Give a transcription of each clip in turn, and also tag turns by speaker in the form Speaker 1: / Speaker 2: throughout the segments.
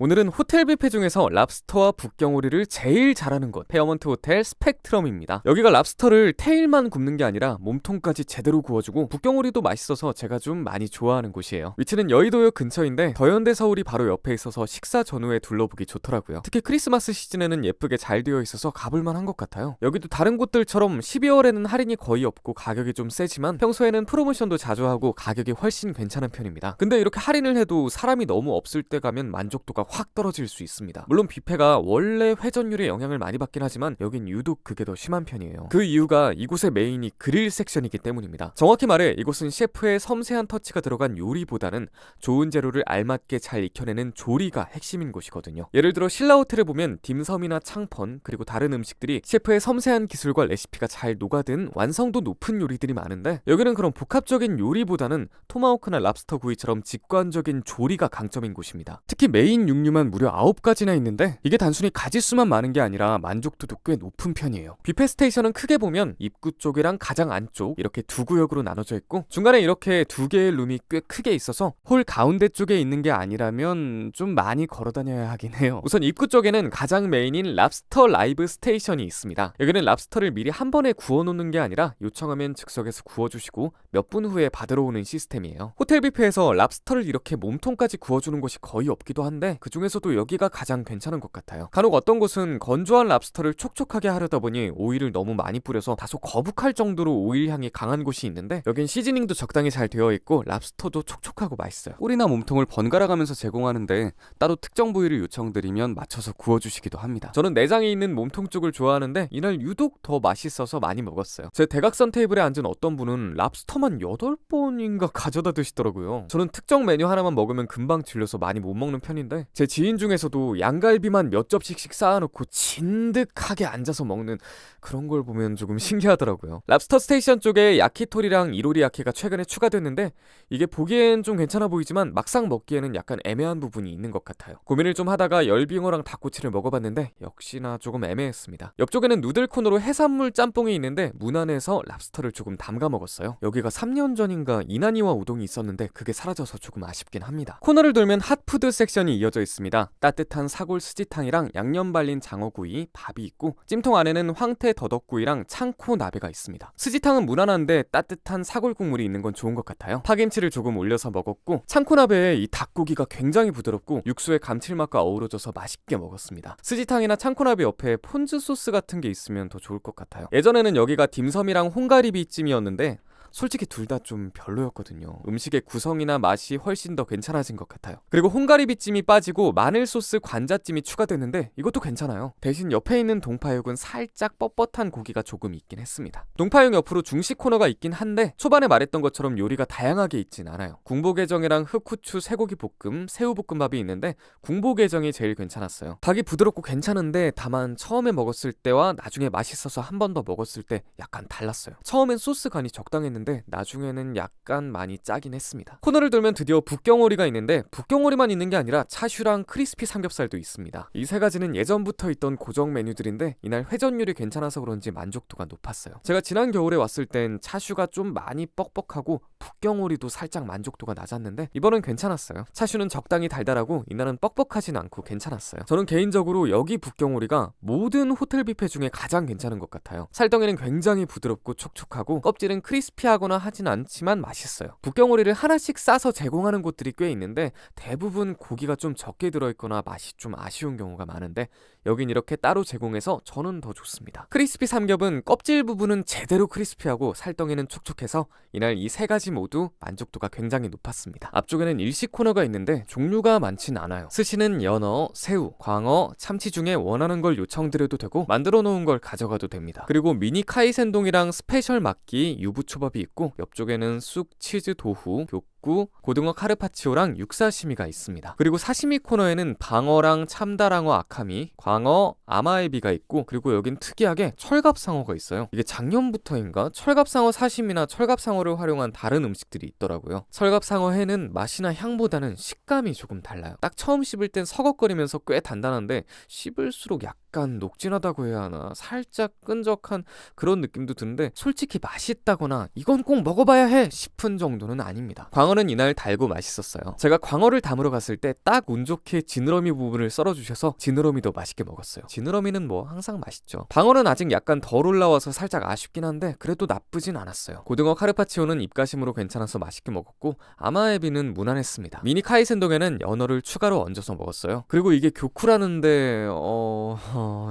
Speaker 1: 오늘은 호텔 뷔페 중에서 랍스터와 북경오리를 제일 잘하는 곳, 페어먼트 호텔 스펙트럼입니다. 여기가 랍스터를 테일만 굽는 게 아니라 몸통까지 제대로 구워주고 북경오리도 맛있어서 제가 좀 많이 좋아하는 곳이에요. 위치는 여의도역 근처인데 더현대 서울이 바로 옆에 있어서 식사 전후에 둘러보기 좋더라고요. 특히 크리스마스 시즌에는 예쁘게 잘 되어 있어서 가볼만 한 것 같아요. 여기도 다른 곳들처럼 12월에는 할인이 거의 없고 가격이 좀 세지만 평소에는 프로모션도 자주 하고 가격이 훨씬 괜찮은 편입니다. 근데 이렇게 할인을 해도 사람이 너무 없을 때 가면 만족도가 확 떨어질 수 있습니다. 물론 뷔페가 원래 회전율에 영향을 많이 받긴 하지만 여긴 유독 그게 더 심한 편이에요. 그 이유가 이곳의 메인이 그릴 섹션이기 때문입니다. 정확히 말해 이곳은 셰프의 섬세한 터치가 들어간 요리보다는 좋은 재료를 알맞게 잘 익혀내는 조리가 핵심인 곳이거든요. 예를 들어 신라호텔을 보면 딤섬이나 창펀 그리고 다른 음식들이 셰프의 섬세한 기술과 레시피가 잘 녹아든 완성도 높은 요리들이 많은데 여기는 그런 복합적인 요리보다는 토마호크나 랍스터 구이처럼 직관적인 조리가 강점인 곳입니다. 특히 메인 육류만 무려 9가지나 있는데 이게 단순히 가짓수만 많은 게 아니라 만족도도 꽤 높은 편이에요. 뷔페 스테이션은 크게 보면 입구 쪽이랑 가장 안쪽 이렇게 두 구역으로 나눠져 있고 중간에 이렇게 두 개의 룸이 꽤 크게 있어서 홀 가운데 쪽에 있는 게 아니라면 좀 많이 걸어 다녀야 하긴 해요. 우선 입구 쪽에는 가장 메인인 랍스터 라이브 스테이션이 있습니다. 여기는 랍스터를 미리 한 번에 구워놓는 게 아니라 요청하면 즉석에서 구워주시고 몇 분 후에 받으러 오는 시스템이에요. 호텔 뷔페에서 랍스터를 이렇게 몸통까지 구워주는 곳이 거의 없기도 한데 그 중에서도 여기가 가장 괜찮은 것 같아요. 간혹 어떤 곳은 건조한 랍스터를 촉촉하게 하려다 보니 오일을 너무 많이 뿌려서 다소 거북할 정도로 오일 향이 강한 곳이 있는데 여긴 시즈닝도 적당히 잘 되어 있고 랍스터도 촉촉하고 맛있어요. 꼬리나 몸통을 번갈아 가면서 제공하는데 따로 특정 부위를 요청드리면 맞춰서 구워주시기도 합니다. 저는 내장이 있는 몸통 쪽을 좋아하는데 이날 유독 더 맛있어서 많이 먹었어요. 제 대각선 테이블에 앉은 어떤 분은 랍스터만 8번인가 가져다 드시더라고요. 저는 특정 메뉴 하나만 먹으면 금방 질려서 많이 못 먹는 편인데 제 지인 중에서도 양갈비만 몇 접시씩 쌓아놓고 진득하게 앉아서 먹는 그런 걸 보면 조금 신기하더라고요. 랍스터 스테이션 쪽에 야키토리랑 이로리 야키가 최근에 추가됐는데 이게 보기엔 좀 괜찮아 보이지만 막상 먹기에는 약간 애매한 부분이 있는 것 같아요. 고민을 좀 하다가 열빙어랑 닭꼬치를 먹어봤는데 역시나 조금 애매했습니다. 옆쪽에는 누들 코너로 해산물 짬뽕이 있는데 문 안에서 랍스터를 조금 담가 먹었어요. 여기가 3년 전인가 이나니와 우동이 있었는데 그게 사라져서 조금 아쉽긴 합니다. 코너를 돌면 핫푸드 섹션이 이어져 있습니다. 따뜻한 사골 스지탕이랑 양념 발린 장어구이, 밥이 있고 찜통 안에는 황태 더덕구이랑 창코 나베가 있습니다. 스지탕은 무난한데 따뜻한 사골 국물이 있는 건 좋은 것 같아요. 파김치를 조금 올려서 먹었고 창코 나베에 이 닭고기가 굉장히 부드럽고 육수의 감칠맛과 어우러져서 맛있게 먹었습니다. 스지탕이나 창코 나베 옆에 폰즈 소스 같은 게 있으면 더 좋을 것 같아요. 예전에는 여기가 딤섬이랑 홍가리비찜이었는데 솔직히 둘 다 좀 별로였거든요. 음식의 구성이나 맛이 훨씬 더 괜찮아진 것 같아요. 그리고 홍가리비찜이 빠지고 마늘 소스 관자찜이 추가됐는데 이것도 괜찮아요. 대신 옆에 있는 동파육은 살짝 뻣뻣한 고기가 조금 있긴 했습니다. 동파육 옆으로 중식 코너가 있긴 한데 초반에 말했던 것처럼 요리가 다양하게 있진 않아요. 궁보게장이랑 흑후추 쇠고기 볶음, 새우볶음밥이 있는데 궁보게장이 제일 괜찮았어요. 닭이 부드럽고 괜찮은데 다만 처음에 먹었을 때와 나중에 맛있어서 한 번 더 먹었을 때 약간 달랐어요. 처음엔 소스 간이 적당했는데 나중에는 약간 많이 짜긴 했습니다. 코너를 돌면 드디어 북경오리가 있는데 북경오리만 있는 게 아니라 차슈랑 크리스피 삼겹살도 있습니다. 이 세 가지는 예전부터 있던 고정 메뉴들인데 이날 회전율이 괜찮아서 그런지 만족도가 높았어요. 제가 지난 겨울에 왔을 땐 차슈가 좀 많이 뻑뻑하고 북경오리도 살짝 만족도가 낮았는데 이번엔 괜찮았어요. 차슈는 적당히 달달하고 이날은 뻑뻑하진 않고 괜찮았어요. 저는 개인적으로 여기 북경오리가 모든 호텔 뷔페 중에 가장 괜찮은 것 같아요. 살덩이는 굉장히 부드럽고 촉촉하고 껍질은 크리스피하거나 하진 않지만 맛있어요. 북경오리를 하나씩 싸서 제공하는 곳들이 꽤 있는데 대부분 고기가 좀 적게 들어있거나 맛이 좀 아쉬운 경우가 많은데 여긴 이렇게 따로 제공해서 저는 더 좋습니다. 크리스피 삼겹은 껍질 부분은 제대로 크리스피하고 살덩이는 촉촉해서 이날 이 세 가지 모두 만족도가 굉장히 높았습니다. 앞쪽에는 일식 코너가 있는데 종류가 많진 않아요. 스시는 연어, 새우, 광어, 참치 중에 원하는 걸 요청드려도 되고 만들어 놓은 걸 가져가도 됩니다. 그리고 미니 카이센동이랑 스페셜 막기, 유부초밥이 있고 옆쪽에는 쑥, 치즈, 도후, 구, 고등어 카르파치오랑 육사시미가 있습니다. 그리고 사시미 코너에는 방어랑 참다랑어 아카미, 광어, 아마에비가 있고 그리고 여긴 특이하게 철갑상어가 있어요. 이게 작년부터인가 철갑상어 사시미나 철갑상어를 활용한 다른 음식들이 있더라고요. 철갑상어 회는 맛이나 향보다는 식감이 조금 달라요. 딱 처음 씹을 땐 서걱거리면서 꽤 단단한데 씹을수록 약간 약간 녹진하다고 해야 하나, 살짝 끈적한 그런 느낌도 드는데 솔직히 맛있다거나 이건 꼭 먹어봐야 해 싶은 정도는 아닙니다. 광어는 이날 달고 맛있었어요. 제가 광어를 담으러 갔을 때 딱 운 좋게 지느러미 부분을 썰어주셔서 지느러미도 맛있게 먹었어요. 지느러미는 뭐 항상 맛있죠. 방어는 아직 약간 덜 올라와서 살짝 아쉽긴 한데 그래도 나쁘진 않았어요. 고등어 카르파치오는 입가심으로 괜찮아서 맛있게 먹었고, 아마에비는 무난했습니다. 미니 카이센동에는 연어를 추가로 얹어서 먹었어요. 그리고 이게 교쿠라는데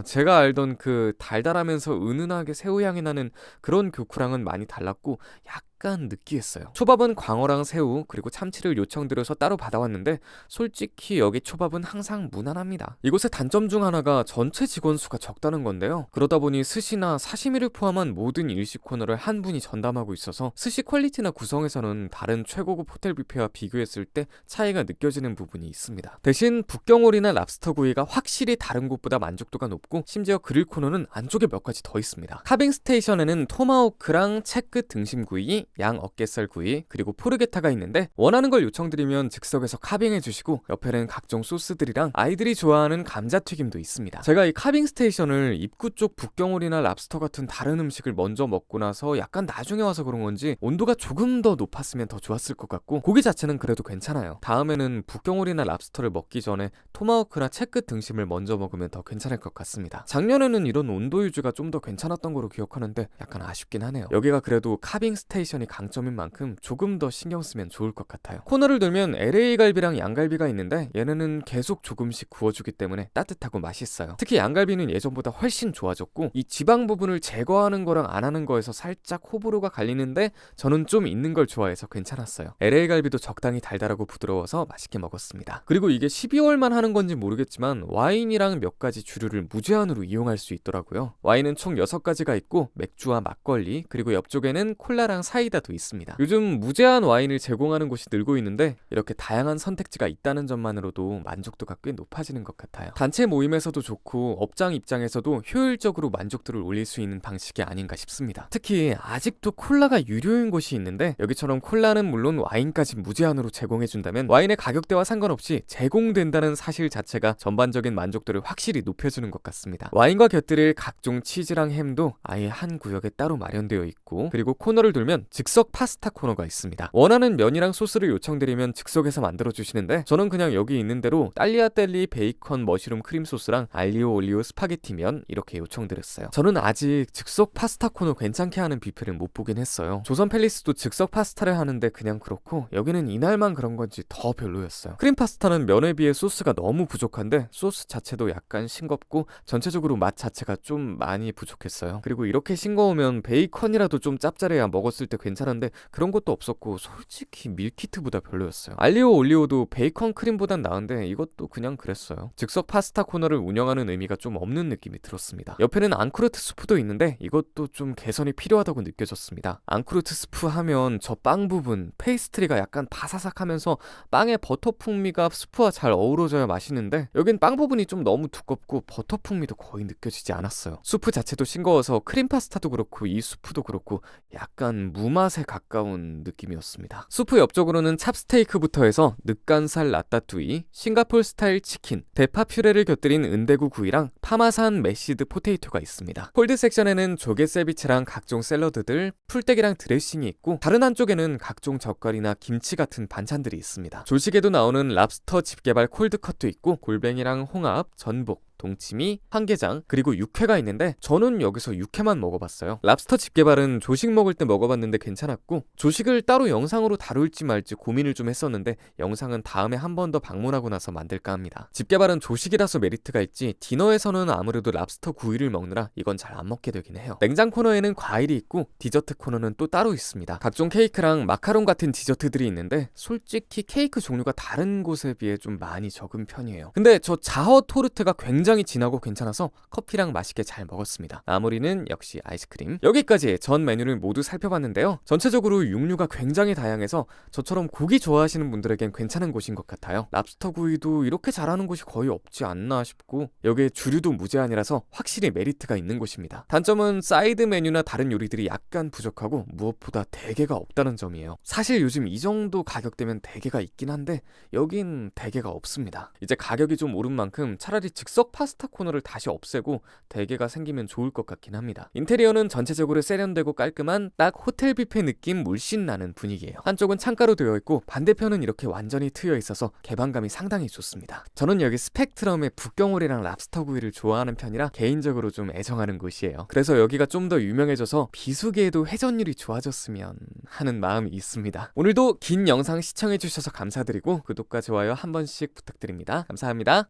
Speaker 1: 제가 알던 그 달달하면서 은은하게 새우향이 나는 그런 교쿠랑은 많이 달랐고 약간 느끼했어요. 초밥은 광어랑 새우 그리고 참치를 요청드려서 따로 받아왔는데 솔직히 여기 초밥은 항상 무난합니다. 이곳의 단점 중 하나가 전체 직원 수가 적다는 건데요. 그러다 보니 스시나 사시미를 포함한 모든 일식 코너를 한 분이 전담하고 있어서 스시 퀄리티나 구성에서는 다른 최고급 호텔 뷔페와 비교했을 때 차이가 느껴지는 부분이 있습니다. 대신 북경오리나 랍스터 구이가 확실히 다른 곳보다 만족도가 높고, 심지어 그릴 코너는 안쪽에 몇 가지 더 있습니다. 카빙 스테이션에는 토마호크랑 채끝 등심구이, 양 어깨살 구이, 그리고 포르게타가 있는데 원하는 걸 요청드리면 즉석에서 카빙해주시고, 옆에는 각종 소스들이랑 아이들이 좋아하는 감자튀김도 있습니다. 제가 이 카빙 스테이션을 입구 쪽 북경오리나 랍스터 같은 다른 음식을 먼저 먹고 나서 약간 나중에 와서 그런 건지 온도가 조금 더 높았으면 더 좋았을 것 같고, 고기 자체는 그래도 괜찮아요. 다음에는 북경오리나 랍스터를 먹기 전에 토마호크나 채끝 등심을 먼저 먹으면 더 괜찮을 것 같습니다. 작년에는 이런 온도 유지가 좀 더 괜찮았던 거로 기억하는데 약간 아쉽긴 하네요. 여기가 그래도 카빙 스테이션이 강점인 만큼 조금 더 신경 쓰면 좋을 것 같아요. 코너를 돌면 LA 갈비랑 양갈비가 있는데 얘네는 계속 조금씩 구워주기 때문에 따뜻하고 맛있어요. 특히 양갈비는 예전보다 훨씬 좋아졌고, 이 지방 부분을 제거하는 거랑 안 하는 거에서 살짝 호불호가 갈리는데 저는 좀 있는 걸 좋아해서 괜찮았어요. LA 갈비도 적당히 달달하고 부드러워서 맛있게 먹었습니다. 그리고 이게 12월만 하는 건지 모르겠지만 와인이랑 몇 가지 주류를 무제한으로 이용할 수 있더라고요. 와인은 총 6가지가 있고 맥주와 막걸리, 그리고 옆쪽에는 콜라랑 사이다도 있습니다. 요즘 무제한 와인을 제공하는 곳이 늘고 있는데 이렇게 다양한 선택지가 있다는 점만으로도 만족도가 꽤 높아지는 것 같아요. 단체 모임에서도 좋고 업장 입장에서도 효율적으로 만족도를 올릴 수 있는 방식이 아닌가 싶습니다. 특히 아직도 콜라가 유료인 곳이 있는데 여기처럼 콜라는 물론 와인까지 무제한으로 제공해준다면 와인의 가격대와 상관없이 제공된다는 사실 자체가 전반적인 만족도를 확실히 높여주는 것 같습니다. 와인과 곁들일 각종 치즈랑 햄도 아예 한 구역에 따로 마련되어 있고, 그리고 코너를 돌면 즉석 파스타 코너가 있습니다. 원하는 면이랑 소스를 요청드리면 즉석에서 만들어주시는데 저는 그냥 여기 있는 대로 딸리아텔리 베이컨 머쉬룸 크림 소스랑 알리오 올리오 스파게티 면 이렇게 요청드렸어요. 저는 아직 즉석 파스타 코너 괜찮게 하는 뷔페를 못 보긴 했어요. 조선 팰리스도 즉석 파스타를 하는데 그냥 그렇고 여기는 이날만 그런 건지 더 별로였어요. 크림 파스타는 면에 비해 소스가 너무 부족한데 소스 자체도 약간 싱겁고 전체적으로 맛 자체가 좀 많이 부족했어요. 그리고 이렇게 싱거우면 베이컨이라도 좀 짭짤해야 먹었을 때 괜찮은데 그런 것도 없었고 솔직히 밀키트보다 별로였어요. 알리오 올리오도 베이컨 크림보단 나은데 이것도 그냥 그랬어요. 즉석 파스타 코너를 운영하는 의미가 좀 없는 느낌이 들었습니다. 옆에는 앙크루트 수프도 있는데 이것도 좀 개선이 필요하다고 느껴졌습니다. 앙크루트 수프 하면 저 빵 부분 페이스트리가 약간 바사삭하면서 빵의 버터 풍미가 수프와 잘 어우러져야 맛있는데 여긴 빵 부분이 좀 너무 두껍고 버터 풍미도 거의 느껴지지 않았어요. 수프 자체도 싱거워서 크림 파스타도 그렇고 이 수프도 그렇고 약간 무맛에 가까운 느낌이었습니다. 수프 옆쪽으로는 찹스테이크부터 해서 늑간살 라따뚜이, 싱가폴 스타일 치킨, 대파 퓨레를 곁들인 은대구 구이랑 파마산 메시드 포테이토가 있습니다. 콜드 섹션에는 조개 세비체랑 각종 샐러드들, 풀떼기랑 드레싱이 있고 다른 한쪽에는 각종 젓갈이나 김치 같은 반찬들이 있습니다. 조식에도 나오는 랍스터 집게발 콜드컷도 있고 골뱅이랑 홍합, 전복, 동치미, 황게장, 그리고 육회가 있는데 저는 여기서 육회만 먹어봤어요. 랍스터 집게발은 조식 먹을 때 먹어봤는데 괜찮았고 조식을 따로 영상으로 다룰지 말지 고민을 좀 했었는데 영상은 다음에 한 번 더 방문하고 나서 만들까 합니다. 집게발은 조식이라서 메리트가 있지 디너에서는 아무래도 랍스터 구이를 먹느라 이건 잘 안 먹게 되긴 해요. 냉장 코너에는 과일이 있고 디저트 코너는 또 따로 있습니다. 각종 케이크랑 마카롱 같은 디저트들이 있는데 솔직히 케이크 종류가 다른 곳에 비해 좀 많이 적은 편이에요. 근데 저 자허 토르트가 굉장히 진하고 괜찮아서 커피랑 맛있게 잘 먹었습니다. 마무리는 역시 아이스크림. 여기까지 전 메뉴를 모두 살펴봤는데요. 전체적으로 육류가 굉장히 다양해서 저처럼 고기 좋아하시는 분들에겐 괜찮은 곳인 것 같아요. 랍스터 구이도 이렇게 잘하는 곳이 거의 없지 않나 싶고 여기에 주류도 무제한이라서 확실히 메리트가 있는 곳입니다. 단점은 사이드 메뉴나 다른 요리들이 약간 부족하고 무엇보다 대게가 없다는 점이에요. 사실 요즘 이 정도 가격대면 대게가 있긴 한데 여긴 대게가 없습니다. 이제 가격이 좀 오른 만큼 차라리 즉석 파스타 코너를 다시 없애고 대게가 생기면 좋을 것 같긴 합니다. 인테리어는 전체적으로 세련되고 깔끔한 딱 호텔 뷔페 느낌 물씬 나는 분위기예요. 한쪽은 창가로 되어 있고 반대편은 이렇게 완전히 트여 있어서 개방감이 상당히 좋습니다. 저는 여기 스펙트럼의 북경오리랑 랍스터 구이를 좋아하는 편이라 개인적으로 좀 애정하는 곳이에요. 그래서 여기가 좀 더 유명해져서 비수기에도 회전율이 좋아졌으면 하는 마음이 있습니다. 오늘도 긴 영상 시청해주셔서 감사드리고 구독과 좋아요 한 번씩 부탁드립니다. 감사합니다.